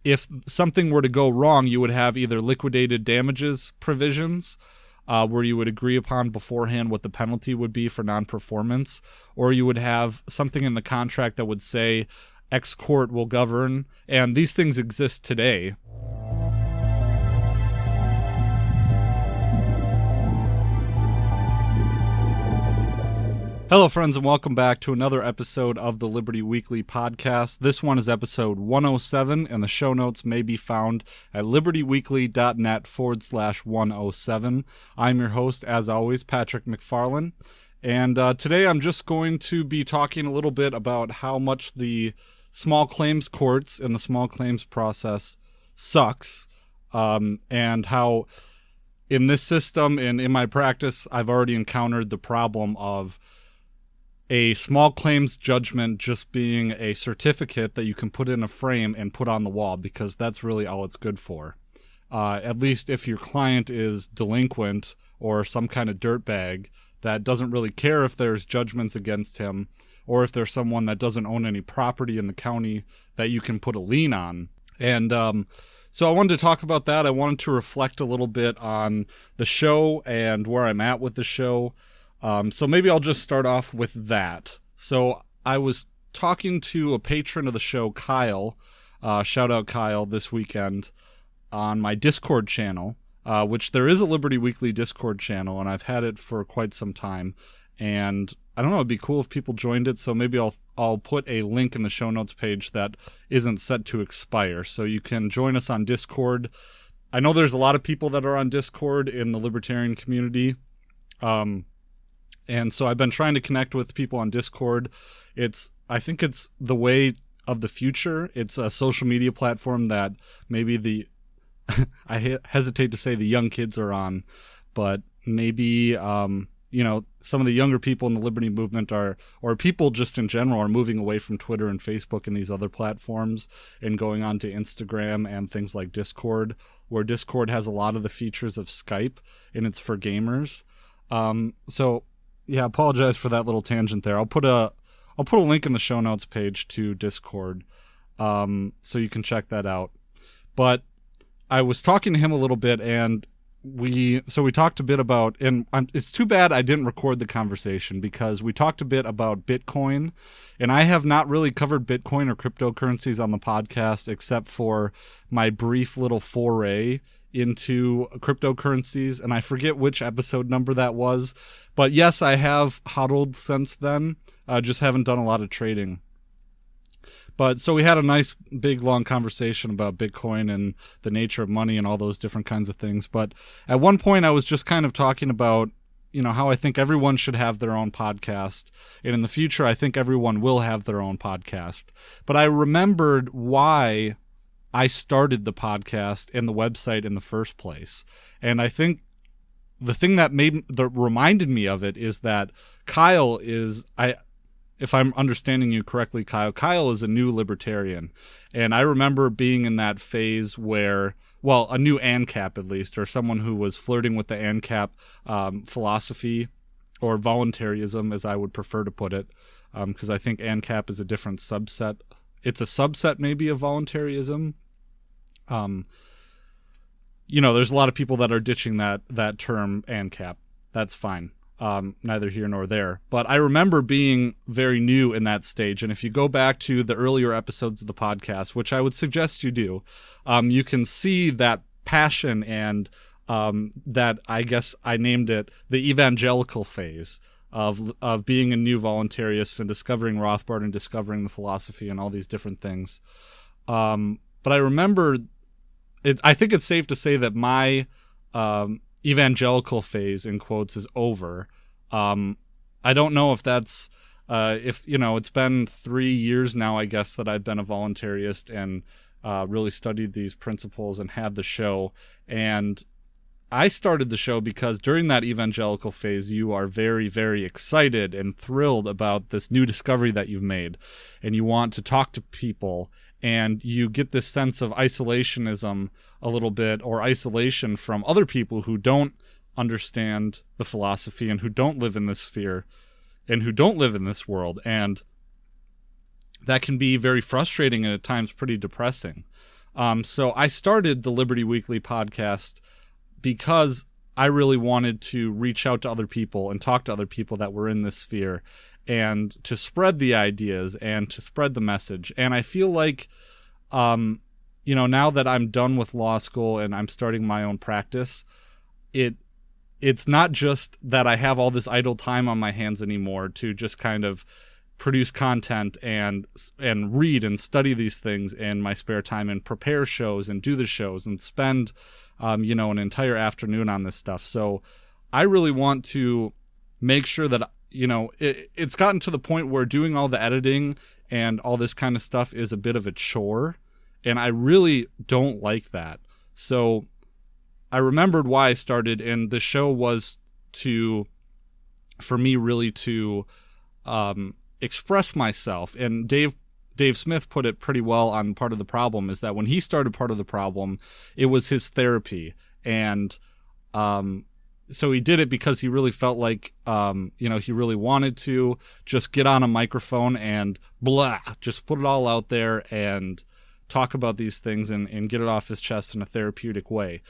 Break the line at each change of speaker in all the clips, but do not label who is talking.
if something were to go wrong, you would have either liquidated damages provisions, where you would agree upon beforehand what the penalty would be for non-performance, or you would have something in the contract that would say X court will govern, and these things exist today. Hello, friends, and welcome back to another episode of the Liberty Weekly podcast. This one is episode 107, and the show notes may be found at libertyweekly.net/107. I'm your host, as always, Patrick McFarlane, and today I'm just going to be talking a little bit about how much the small claims courts and the small claims process sucks, and how in this system and in my practice, I've already encountered the problem of a small claims judgment just being a certificate that you can put in a frame and put on the wall, because that's really all it's good for. At least if your client is delinquent or some kind of dirtbag that doesn't really care if there's judgments against him, or if there's someone that doesn't own any property in the county that you can put a lien on. And so I wanted to talk about that. I wanted to reflect a little bit on the show and where I'm at with the show. So maybe I'll just start off with that. So I was talking to a patron of the show, Kyle, shout out Kyle, this weekend on my Discord channel, which there is a Liberty Weekly Discord channel, and I've had it for quite some time. And I don't know, it'd be cool if people joined it. So maybe I'll put a link in the show notes page that isn't set to expire. So you can join us on Discord. I know there's a lot of people that are on Discord in the libertarian community. And so I've been trying to connect with people on Discord. I think it's the way of the future. It's a social media platform that maybe I hesitate to say the young kids are on, but maybe, some of the younger people in the liberty movement or people just in general are moving away from Twitter and Facebook and these other platforms and going on to Instagram and things like Discord, where Discord has a lot of the features of Skype and it's for gamers. So yeah, apologize for that little tangent there. I'll put a link in the show notes page to Discord, so you can check that out. But I was talking to him a little bit, and we talked a bit about, and it's too bad I didn't record the conversation, because we talked a bit about Bitcoin, and I have not really covered Bitcoin or cryptocurrencies on the podcast except for my brief little foray into cryptocurrencies, and I forget which episode number that was, but yes, I have hodled since then. Just haven't done a lot of trading. But so we had a nice big long conversation about Bitcoin and the nature of money and all those different kinds of things. But at one point I was just kind of talking about, how I think everyone should have their own podcast, and in the future I think everyone will have their own podcast. But I remembered why I started the podcast and the website in the first place. And I think the thing that reminded me of it is that Kyle if I'm understanding you correctly, Kyle is a new libertarian. And I remember being in that phase where, a new ANCAP at least, or someone who was flirting with the ANCAP philosophy, or voluntarism as I would prefer to put it, because I think ANCAP is a different subset. It's a subset maybe of voluntarism. There's a lot of people that are ditching that term ANCAP. That's fine. Neither here nor there. But I remember being very new in that stage. And if you go back to the earlier episodes of the podcast, which I would suggest you do, you can see that passion and that, I guess I named it the evangelical phase of being a new voluntarist and discovering Rothbard and discovering the philosophy and all these different things. But I remember I think it's safe to say that my evangelical phase, in quotes, is over. I don't know if that's it's been 3 years now, I guess, that I've been a voluntarist and really studied these principles and had the show. And I started the show because during that evangelical phase, you are very, very excited and thrilled about this new discovery that you've made, and you want to talk to people, and you get this sense of isolationism a little bit, or isolation from other people who don't understand the philosophy and who don't live in this sphere and who don't live in this world. And that can be very frustrating and at times pretty depressing. So I started the Liberty Weekly podcast because I really wanted to reach out to other people and talk to other people that were in this sphere and to spread the ideas and to spread the message. And I feel like, now that I'm done with law school and I'm starting my own practice, it's not just that I have all this idle time on my hands anymore to just kind of produce content and read and study these things in my spare time and prepare shows and do the shows and spend an entire afternoon on this stuff. So I really want to make sure that it's gotten to the point where doing all the editing and all this kind of stuff is a bit of a chore, and I really don't like that. So I remembered why I started, and the show was for me really to express myself. And Dave Smith put it pretty well on Part of the Problem, is that when he started Part of the Problem, it was his therapy. And so he did it because he really felt like, he really wanted to just get on a microphone and just put it all out there and talk about these things and get it off his chest in a therapeutic way.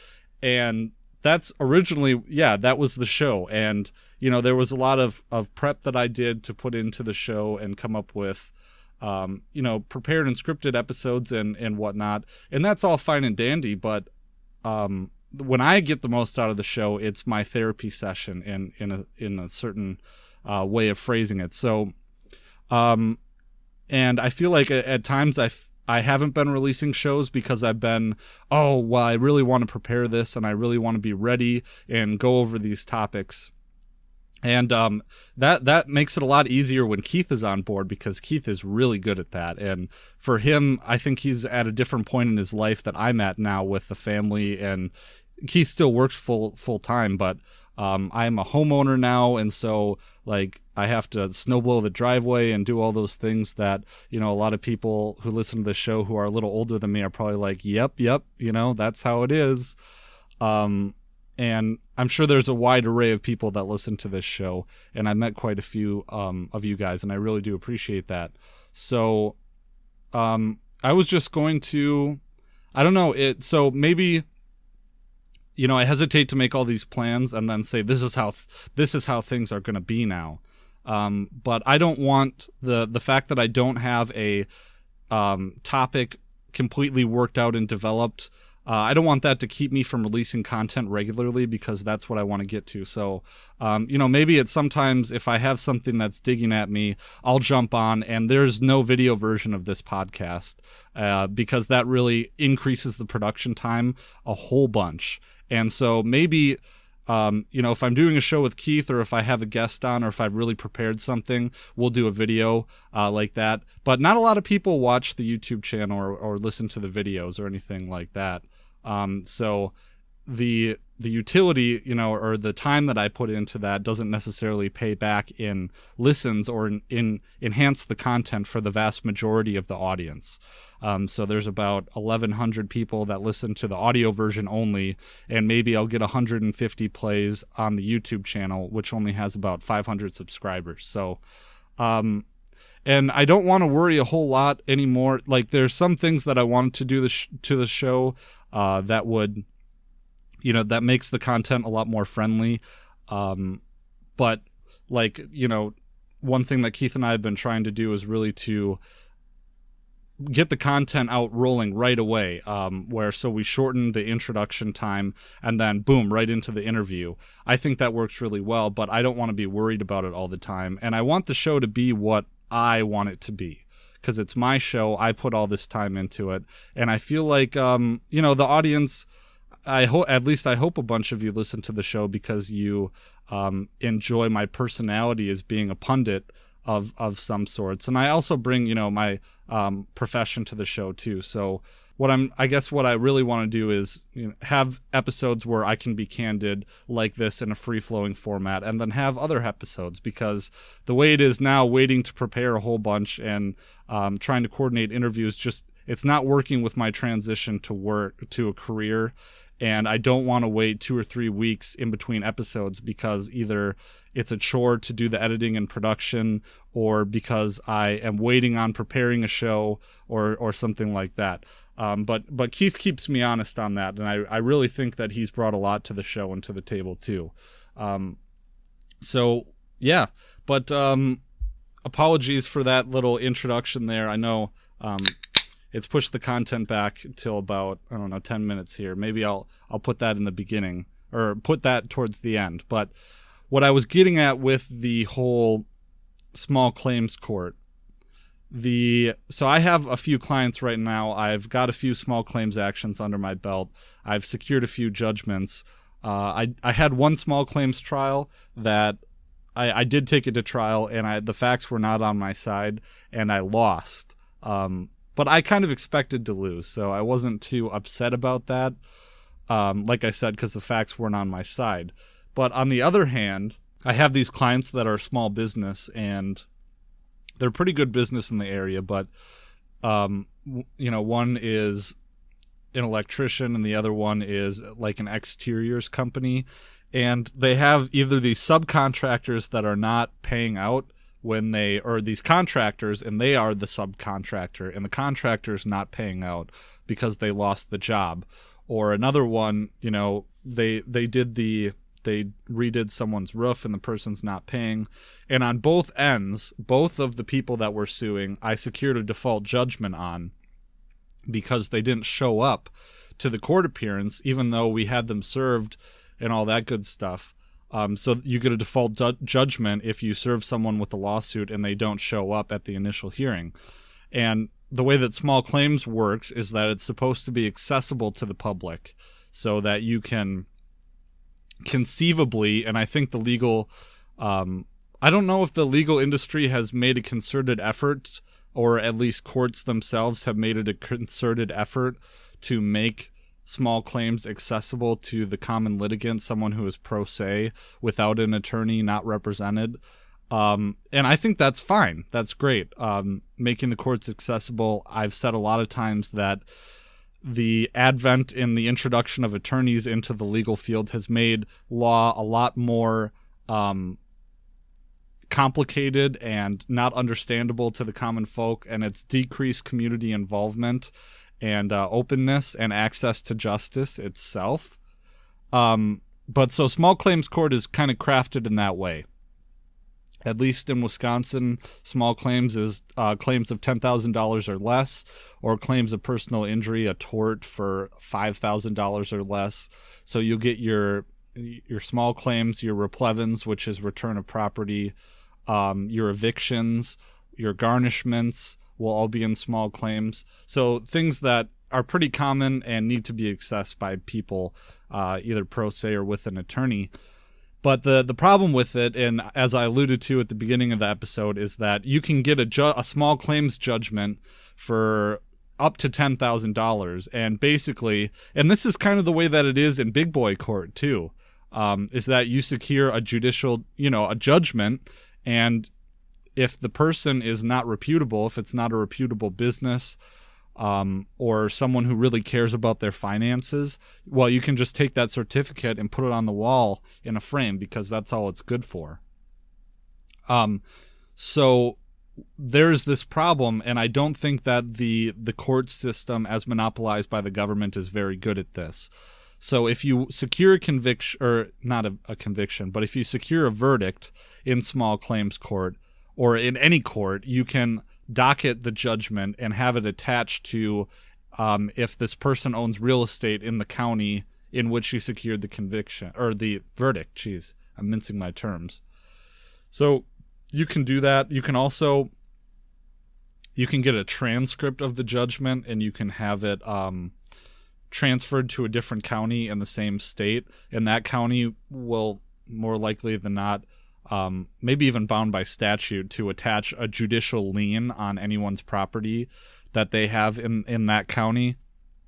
And that's originally, that was the show. And, there was a lot of prep that I did to put into the show and come up with, prepared and scripted episodes and whatnot. And that's all fine and dandy. But when I get the most out of the show, it's my therapy session in a certain way of phrasing it. So, and I feel like at times I haven't been releasing shows because I've been, I really want to prepare this and I really want to be ready and go over these topics. And that makes it a lot easier when Keith is on board, because Keith is really good at that. And for him, I think he's at a different point in his life that I'm at now with the family, and Keith still works full time, but I'm a homeowner now, and so I have to snowblow the driveway and do all those things that, a lot of people who listen to the show who are a little older than me are probably like, yep, that's how it is. And I'm sure there's a wide array of people that listen to this show, and I met quite a few of you guys, and I really do appreciate that. So I was just going to, I don't know, so maybe, I hesitate to make all these plans and then say this is how things are going to be now. But I don't want the fact that I don't have a topic completely worked out and developed. I don't want that to keep me from releasing content regularly, because that's what I want to get to. So, maybe it's sometimes if I have something that's digging at me, I'll jump on, and there's no video version of this podcast because that really increases the production time a whole bunch. And so maybe, if I'm doing a show with Keith, or if I have a guest on, or if I've really prepared something, we'll do a video like that. But not a lot of people watch the YouTube channel or listen to the videos or anything like that. So the utility, or the time that I put into that doesn't necessarily pay back in listens or in enhance the content for the vast majority of the audience. So there's about 1,100 people that listen to the audio version only, and maybe I'll get 150 plays on the YouTube channel, which only has about 500 subscribers. So, and I don't want to worry a whole lot anymore. There's some things that I wanted to do to the show that would, that makes the content a lot more friendly. But one thing that Keith and I have been trying to do is really to get the content out rolling right away, so we shorten the introduction time and then boom, right into the interview. I think that works really well, but I don't want to be worried about it all the time. And I want the show to be what I want it to be, because it's my show. I put all this time into it, and I feel like the audience, I hope a bunch of you listen to the show because you enjoy my personality as being a pundit of some sorts. And I also bring, my profession to the show too. So what I really want to do is have episodes where I can be candid like this in a free-flowing format, and then have other episodes, because the way it is now, waiting to prepare a whole bunch and trying to coordinate interviews, it's not working with my transition to a career. And I don't want to wait 2 or 3 weeks in between episodes, because either it's a chore to do the editing and production, or because I am waiting on preparing a show or something like that. But Keith keeps me honest on that, and I really think that he's brought a lot to the show and to the table too. So yeah, but apologies for that little introduction there. I know it's pushed the content back till about, I don't know, 10 minutes here. Maybe I'll put that in the beginning, or put that towards the end. But what I was getting at with the whole small claims court, so I have a few clients right now. I've got a few small claims actions under my belt. I've secured a few judgments. I had one small claims trial that I did take it to trial, and the facts were not on my side, and I lost. But I kind of expected to lose, so I wasn't too upset about that. Like I said, because the facts weren't on my side. But on the other hand, I have these clients that are small business, and they're pretty good business in the area, but one is an electrician and the other one is like an exteriors company, and they have either these subcontractors that are not paying out or these contractors, and they are the subcontractor, and the contractor's not paying out because they lost the job. Or another one, they redid someone's roof and the person's not paying. And on both ends, both of the people that we're suing, I secured a default judgment on because they didn't show up to the court appearance, even though we had them served and all that good stuff. So you get a default judgment if you serve someone with a lawsuit and they don't show up at the initial hearing. And the way that small claims works is that it's supposed to be accessible to the public so that you can conceivably, and I think the legal, I don't know if the legal industry has made a concerted effort, or at least courts themselves have made it a concerted effort to make small claims accessible to the common litigant, someone who is pro se, without an attorney, not represented. And I think that's fine. That's great. Making the courts accessible. I've said a lot of times that the advent in the introduction of attorneys into the legal field has made law a lot more complicated and not understandable to the common folk, and it's decreased community involvement and openness and access to justice itself. But so small claims court is kind of crafted in that way. At least in Wisconsin, small claims is claims of $10,000 or less, or claims of personal injury, a tort for $5,000 or less. So you'll get your small claims, your replevins, which is return of property, your evictions, your garnishments will all be in small claims. So things that are pretty common and need to be accessed by people, either pro se or with an attorney. But the problem with it, and as I alluded to at the beginning of the episode, is that you can get a small claims judgment for up to $10,000. And basically, and this is kind of the way that it is in big boy court too, is that you secure a judicial, a judgment, and if the person is not reputable, if it's not a reputable business, or someone who really cares about their finances, well, you can just take that certificate and put it on the wall in a frame because that's all it's good for. So there's this problem, and I don't think that the court system as monopolized by the government is very good at this. So if you secure a conviction, or not a conviction, but if you secure a verdict in small claims court or in any court, you can docket the judgment and have it attached to if this person owns real estate in the county in which you secured the conviction or the verdict. Jeez, I'm mincing my terms. So you can do that. You can also get a transcript of the judgment, and you can have it transferred to a different county in the same state, and that county will more likely than not, maybe even bound by statute, to attach a judicial lien on anyone's property that they have in that county.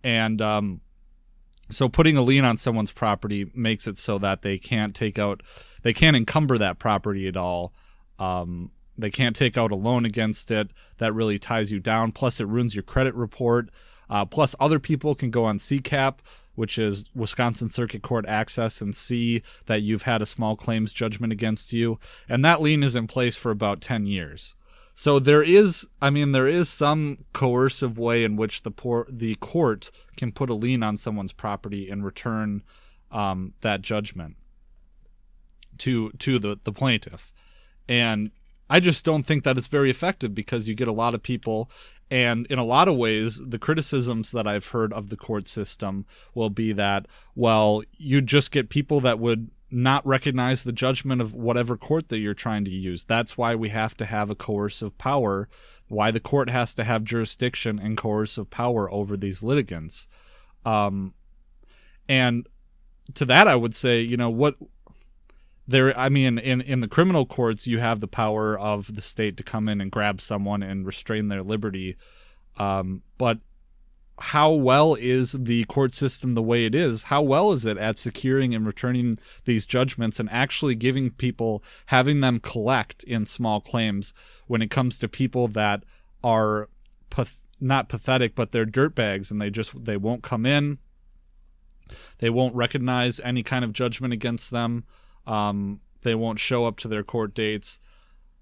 And so putting a lien on someone's property makes it so that they can't encumber that property at all. They can't take out a loan against it. That really ties you down. Plus, it ruins your credit report. Plus, other people can go on CCAP, which is Wisconsin Circuit Court access, and see that you've had a small claims judgment against you. And that lien is in place for about 10 years. So there is some coercive way in which the court can put a lien on someone's property and return that judgment to the plaintiff. And I just don't think that it's very effective, because you get a lot of people, and in a lot of ways, the criticisms that I've heard of the court system will be that, well, you just get people that would not recognize the judgment of whatever court that you're trying to use. That's why we have to have a coercive power, why the court has to have jurisdiction and coercive power over these litigants. And to that I would say, in the criminal courts, you have the power of the state to come in and grab someone and restrain their liberty. But how well is the court system the way it is? How well is it at securing and returning these judgments and actually having them collect in small claims when it comes to people that are not pathetic, but they're dirtbags, and they won't come in. They won't recognize any kind of judgment against them. They won't show up to their court dates.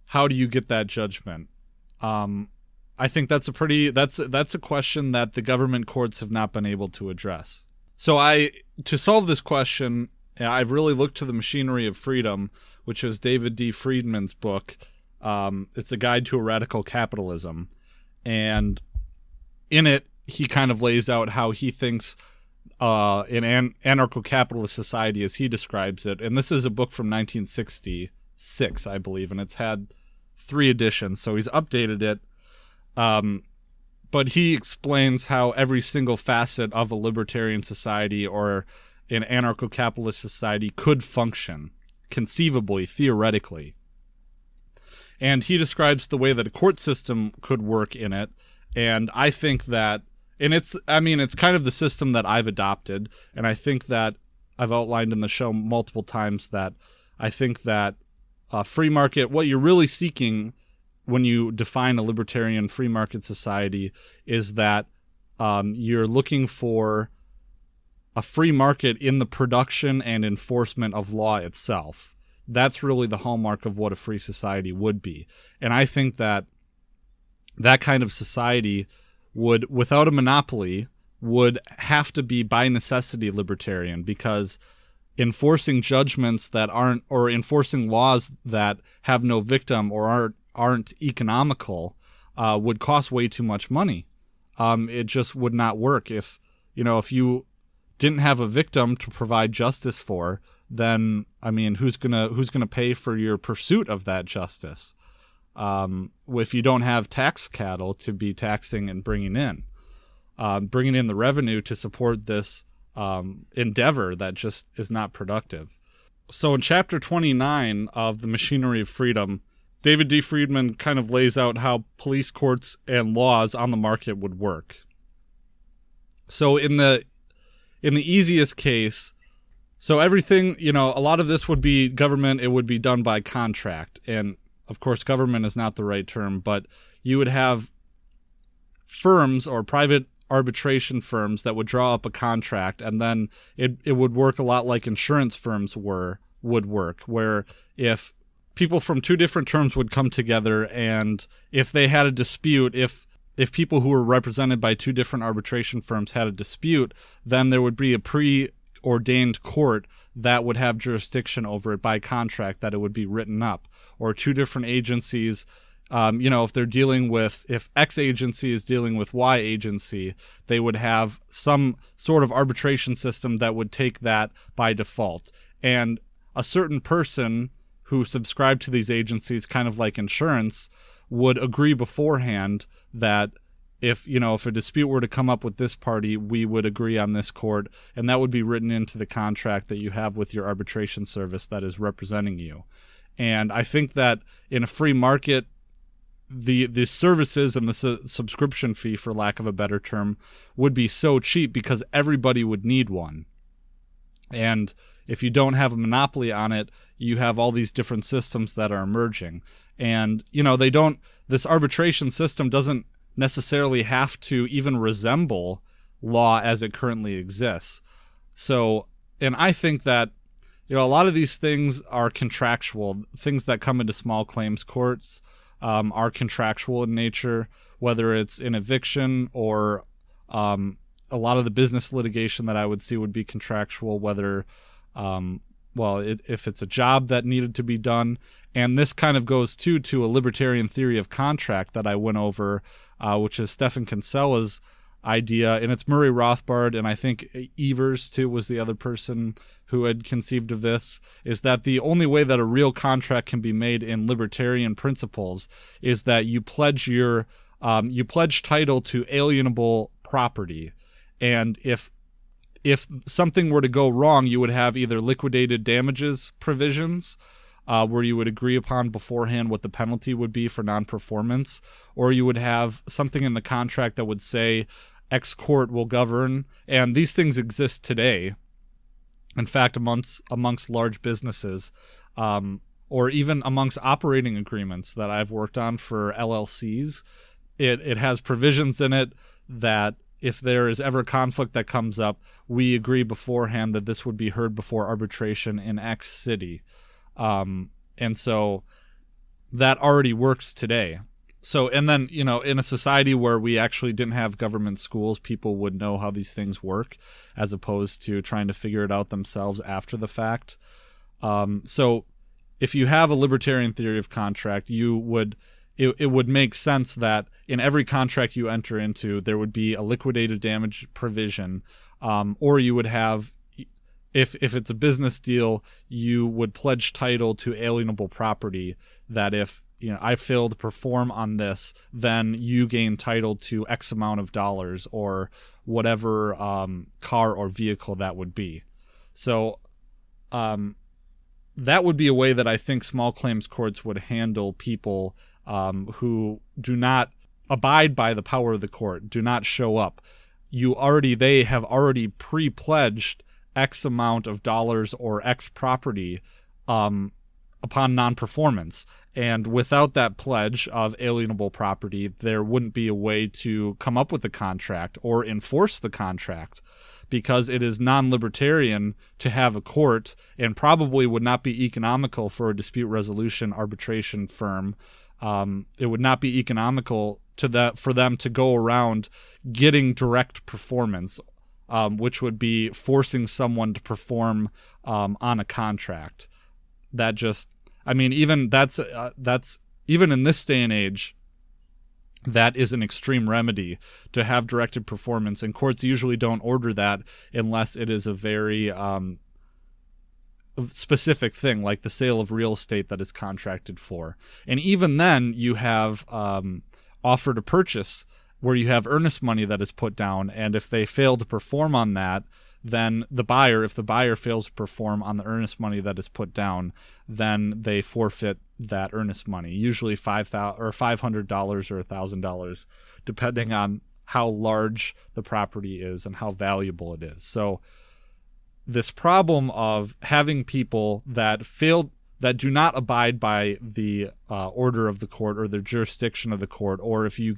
How do you get that judgment? I think that's a question that the government courts have not been able to address. So to solve this question, I've really looked to The Machinery of Freedom, which is David D. Friedman's book. It's a guide to a radical capitalism. And in it, he kind of lays out how he thinks an anarcho-capitalist society, as he describes it. And this is a book from 1966, I believe, and it's had 3 editions, so he's updated it. But he explains how every single facet of a libertarian society or an anarcho-capitalist society could function, conceivably, theoretically. And he describes the way that a court system could work in it, and I think that, and it's kind of the system that I've adopted, and I think that I've outlined in the show multiple times that I think that free market, what you're really seeking when you define a libertarian free market society, is that you're looking for a free market in the production and enforcement of law itself. That's really the hallmark of what a free society would be. And I think that kind of society would, without a monopoly, would have to be by necessity libertarian, because enforcing judgments that aren't, or enforcing laws that have no victim or aren't economical would cost way too much money. It just would not work. If you didn't have a victim to provide justice for, then who's gonna pay for your pursuit of that justice? If you don't have tax cattle to be taxing and bringing in the revenue to support this endeavor that just is not productive. So in chapter 29 of The Machinery of Freedom, David D. Friedman kind of lays out how police, courts, and laws on the market would work. So in the easiest case, so everything, a lot of this would be government. It would be done by contract. And of course, government is not the right term, but you would have firms or private arbitration firms that would draw up a contract, and then it would work a lot like insurance firms would work, where if people from 2 different terms would come together, and if they had a dispute, if people who were represented by 2 different arbitration firms had a dispute, then there would be a preordained court that would have jurisdiction over it by contract, that it would be written up. Or 2 different agencies, if X agency is dealing with Y agency, they would have some sort of arbitration system that would take that by default. And a certain person who subscribed to these agencies, kind of like insurance, would agree beforehand that if a dispute were to come up with this party, we would agree on this court, and that would be written into the contract that you have with your arbitration service that is representing you. And I think that in a free market, the services and the subscription fee, for lack of a better term, would be so cheap because everybody would need one. And if you don't have a monopoly on it, you have all these different systems that are emerging. And, this arbitration system doesn't necessarily have to even resemble law as it currently exists. So, and I think that, a lot of these things are contractual, things that come into small claims courts. are contractual in nature, whether it's an eviction or a lot of the business litigation that I would see would be contractual, whether, if it's a job that needed to be done. And this kind of goes to a libertarian theory of contract that I went over, which is Stephen Kinsella's idea, and it's Murray Rothbard, and I think Evers too was the other person who had conceived of this, is that the only way that a real contract can be made in libertarian principles is that you pledge title to alienable property. And if something were to go wrong, you would have either liquidated damages provisions, where you would agree upon beforehand what the penalty would be for non-performance, or you would have something in the contract that would say X court will govern, and these things exist today. In fact, amongst large businesses, or even amongst operating agreements that I've worked on for LLCs, it has provisions in it that if there is ever a conflict that comes up, we agree beforehand that this would be heard before arbitration in X city. And so that already works today. So, and then, in a society where we actually didn't have government schools, people would know how these things work as opposed to trying to figure it out themselves after the fact. So if you have a libertarian theory of contract, it would make sense that in every contract you enter into, there would be a liquidated damage provision, or you would have, if it's a business deal, you would pledge title to alienable property, that if I fail to perform on this, then you gain title to X amount of dollars or whatever car or vehicle that would be. So that would be a way that I think small claims courts would handle people who do not abide by the power of the court, do not show up. They have already pre-pledged X amount of dollars or X property upon non-performance. And without that pledge of alienable property, there wouldn't be a way to come up with a contract or enforce the contract, because it is non-libertarian to have a court, and probably would not be economical for a dispute resolution arbitration firm. It would not be economical for them to go around getting direct performance, which would be forcing someone to perform on a contract. Even in this day and age, that is an extreme remedy to have directed performance, and courts usually don't order that unless it is a very specific thing, like the sale of real estate that is contracted for. And even then, you have offer to purchase, where you have earnest money that is put down, and if they fail to perform on that, then if the buyer fails to perform on the earnest money that is put down, then they forfeit that earnest money, usually $500 or $1,000, depending on how large the property is and how valuable it is. So this problem of having people that do not abide by the order of the court or the jurisdiction of the court, or if you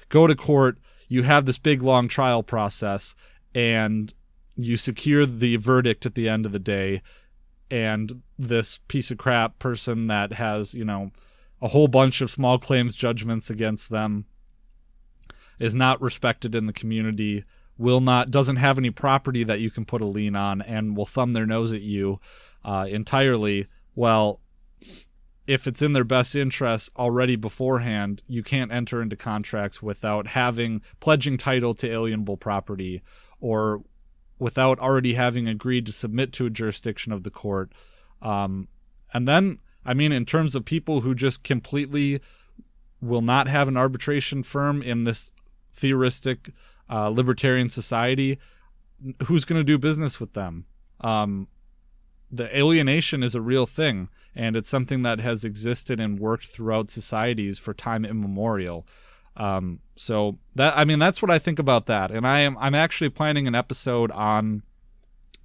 go to court, you have this big long trial process, and you secure the verdict at the end of the day, and this piece of crap person that has, a whole bunch of small claims judgments against them is not respected in the community, doesn't have any property that you can put a lien on, and will thumb their nose at you entirely. Well, if it's in their best interest already beforehand, you can't enter into contracts without pledging title to alienable property, or without already having agreed to submit to a jurisdiction of the court. And then, in terms of people who just completely will not have an arbitration firm in this theoristic libertarian society, who's going to do business with them? The alienation is a real thing, and it's something that has existed and worked throughout societies for time immemorial. So that's what I think about that. And I'm actually planning an episode on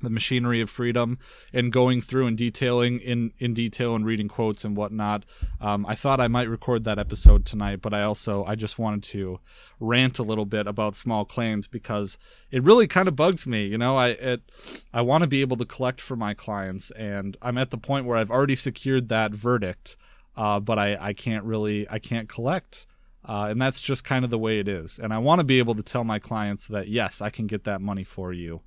the machinery of freedom, and going through and detailing in detail and reading quotes and whatnot. I thought I might record that episode tonight, but I just wanted to rant a little bit about small claims, because it really kind of bugs me. I want to be able to collect for my clients, and I'm at the point where I've already secured that verdict. but I can't collect. And that's just kind of the way it is. And I want to be able to tell my clients that, yes, I can get that money for you.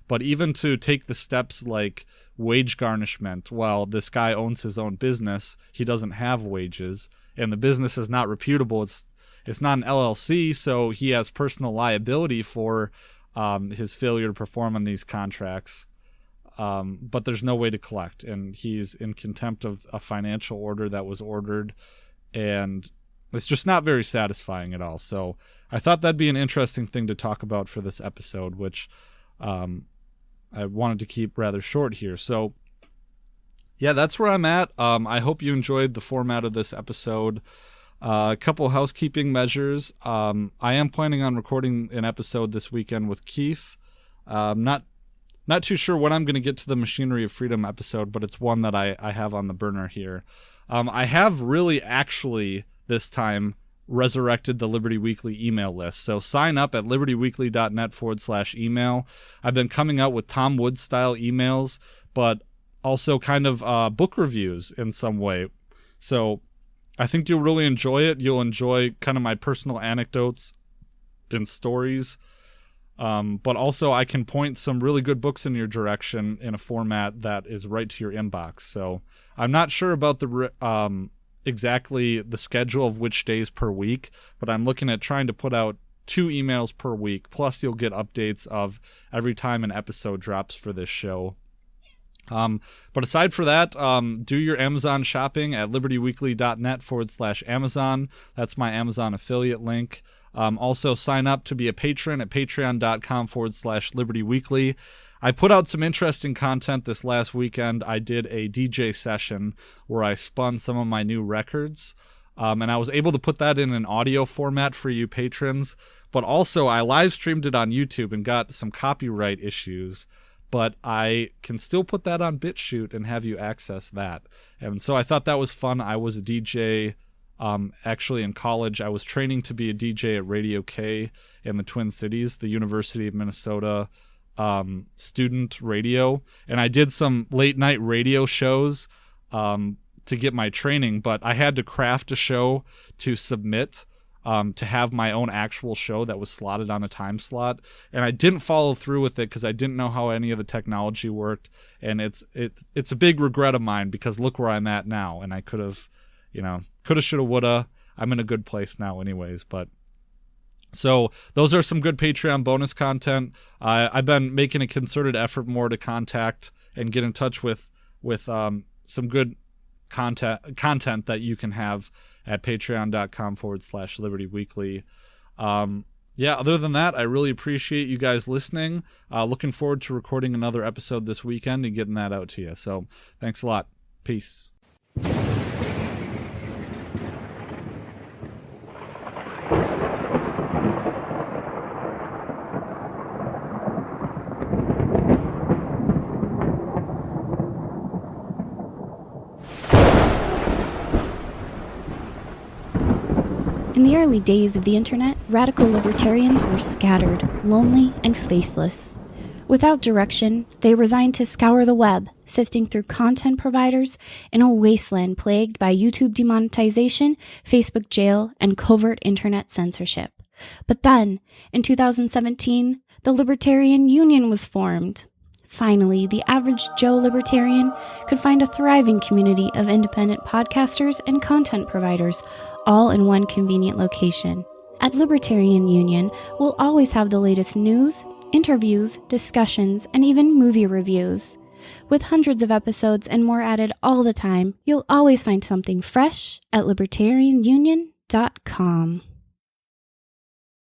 But even to take the steps like wage garnishment, well, this guy owns his own business, he doesn't have wages, and the business is not reputable. It's not an LLC, so he has personal liability for his failure to perform on these contracts. But there's no way to collect, and he's in contempt of a financial order that was ordered, and it's just not very satisfying at all. So I thought that'd be an interesting thing to talk about for this episode, which I wanted to keep rather short here. So yeah, that's where I'm at. I hope you enjoyed the format of this episode. A couple housekeeping measures. I am planning on recording an episode this weekend with Keith. Not too sure when I'm going to get to the Machinery of Freedom episode, but it's one that I have on the burner here. I have really actually this time resurrected the Liberty Weekly email list. So sign up at libertyweekly.net/email. I've been coming out with Tom Woods style emails, but also kind of book reviews in some way. So I think you'll really enjoy it. You'll enjoy kind of my personal anecdotes and stories. But also I can point some really good books in your direction in a format that is right to your inbox. So I'm not sure about the exactly the schedule of which days per week, but I'm looking at trying to put out 2 emails per week. Plus you'll get updates of every time an episode drops for this show. But aside for that, do your Amazon shopping at libertyweekly.net/Amazon. That's my Amazon affiliate link. Also sign up to be a patron at patreon.com/libertyweekly. I put out some interesting content this last weekend. I did a DJ session where I spun some of my new records. And I was able to put that in an audio format for you patrons. But also I live streamed it on YouTube and got some copyright issues. But I can still put that on BitChute and have you access that. And so I thought that was fun. I was a DJ actually in college. I was training to be a DJ at Radio K in the Twin Cities, the University of Minnesota student radio. And I did some late night radio shows to get my training, but I had to craft a show to submit to have my own actual show that was slotted on a time slot, and I didn't follow through with it because I didn't know how any of the technology worked, and it's a big regret of mine because look where I'm at now, and I could have, shoulda, woulda. I'm in a good place now anyways, but so those are some good Patreon bonus content. I've been making a concerted effort more to contact and get in touch with some good content that you can have at patreon.com/libertyweekly. Other than that, I really appreciate you guys listening. Looking forward to recording another episode this weekend and getting that out to you. So thanks a lot. Peace.
In the early days of the internet, radical libertarians were scattered, lonely, and faceless. Without direction, they resigned to scour the web, sifting through content providers in a wasteland plagued by YouTube demonetization, Facebook jail, and covert internet censorship. But then, in 2017, the Libertarian Union was formed. Finally, the average Joe libertarian could find a thriving community of independent podcasters and content providers, all in one convenient location. At Libertarian Union, we'll always have the latest news, interviews, discussions, and even movie reviews. With hundreds of episodes and more added all the time, you'll always find something fresh at libertarianunion.com.